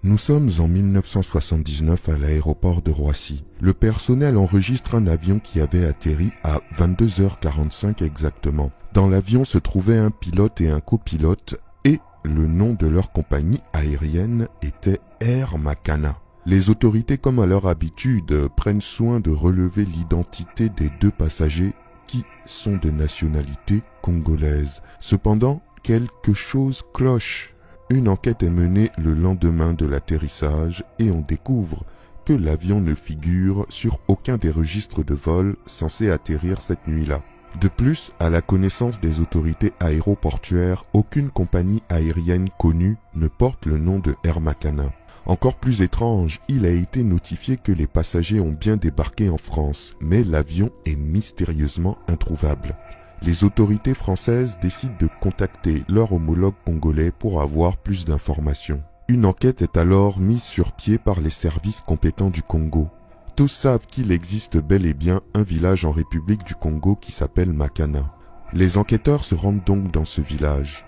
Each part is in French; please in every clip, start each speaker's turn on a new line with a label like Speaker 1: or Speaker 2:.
Speaker 1: Nous sommes en 1979 à l'aéroport de Roissy. Le personnel enregistre un avion qui avait atterri à 22h45 exactement. Dans l'avion se trouvaient un pilote et un copilote et le nom de leur compagnie aérienne était Air Makana. Les autorités, comme à leur habitude, prennent soin de relever l'identité des deux passagers qui sont de nationalité congolaise. Cependant, quelque chose cloche. Une enquête est menée le lendemain de l'atterrissage et on découvre que l'avion ne figure sur aucun des registres de vol censés atterrir cette nuit-là. De plus, à la connaissance des autorités aéroportuaires, aucune compagnie aérienne connue ne porte le nom de Air Makana. Encore plus étrange, il a été notifié que les passagers ont bien débarqué en France, mais l'avion est mystérieusement introuvable. Les autorités françaises décident de contacter leur homologue congolais pour avoir plus d'informations. Une enquête est alors mise sur pied par les services compétents du Congo. Tous savent qu'il existe bel et bien un village en République du Congo qui s'appelle Makana. Les enquêteurs se rendent donc dans ce village.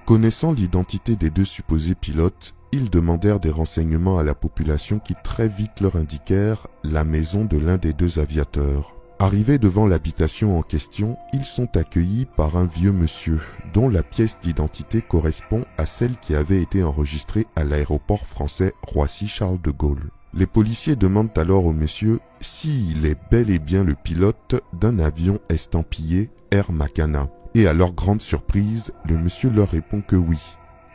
Speaker 1: Connaissant l'identité des deux supposés pilotes, ils demandèrent des renseignements à la population qui très vite leur indiquèrent la maison de l'un des deux aviateurs. Arrivés devant l'habitation en question, ils sont accueillis par un vieux monsieur, dont la pièce d'identité correspond à celle qui avait été enregistrée à l'aéroport français Roissy-Charles de Gaulle. Les policiers demandent alors au monsieur s'il est bel et bien le pilote d'un avion estampillé Air Makana. Et à leur grande surprise, le monsieur leur répond que oui,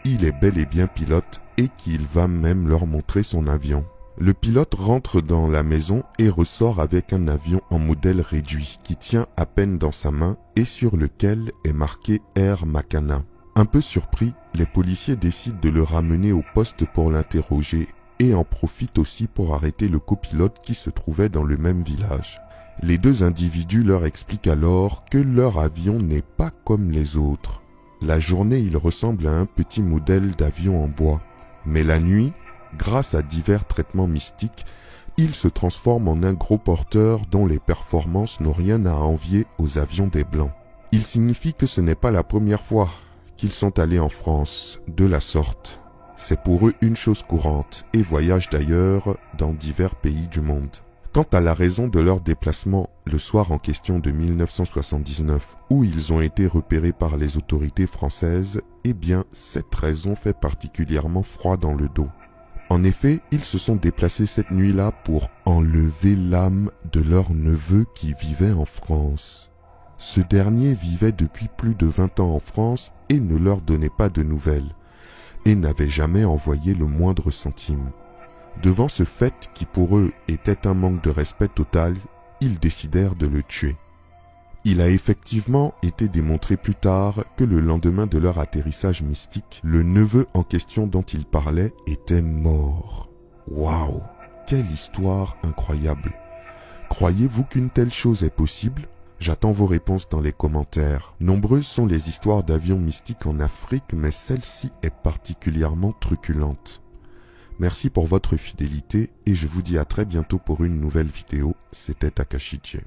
Speaker 1: il est bel et bien pilote et qu'il va même leur montrer son avion. Le pilote rentre dans la maison et ressort avec un avion en modèle réduit qui tient à peine dans sa main et sur lequel est marqué Air Makana. Un peu surpris, les policiers décident de le ramener au poste pour l'interroger et en profitent aussi pour arrêter le copilote qui se trouvait dans le même village. Les deux individus leur expliquent alors que leur avion n'est pas comme les autres. La journée, il ressemble à un petit modèle d'avion en bois, mais la nuit, grâce à divers traitements mystiques, il se transforme en un gros porteur dont les performances n'ont rien à envier aux avions des Blancs. Il signifie que ce n'est pas la première fois qu'ils sont allés en France de la sorte. C'est pour eux une chose courante et voyagent d'ailleurs dans divers pays du monde. Quant à la raison de leur déplacement le soir en question de 1979, où ils ont été repérés par les autorités françaises, eh bien cette raison fait particulièrement froid dans le dos. En effet, ils se sont déplacés cette nuit-là pour enlever l'âme de leur neveu qui vivait en France. Ce dernier vivait depuis plus de 20 ans en France et ne leur donnait pas de nouvelles, et n'avait jamais envoyé le moindre centime. Devant ce fait qui pour eux était un manque de respect total, ils décidèrent de le tuer. Il a effectivement été démontré plus tard que le lendemain de leur atterrissage mystique, le neveu en question dont ils parlaient était mort. Waouh! Quelle histoire incroyable! Croyez-vous qu'une telle chose est possible? J'attends vos réponses dans les commentaires. Nombreuses sont les histoires d'avions mystiques en Afrique, mais celle-ci est particulièrement truculente. Merci pour votre fidélité et je vous dis à très bientôt pour une nouvelle vidéo. C'était Takashi J.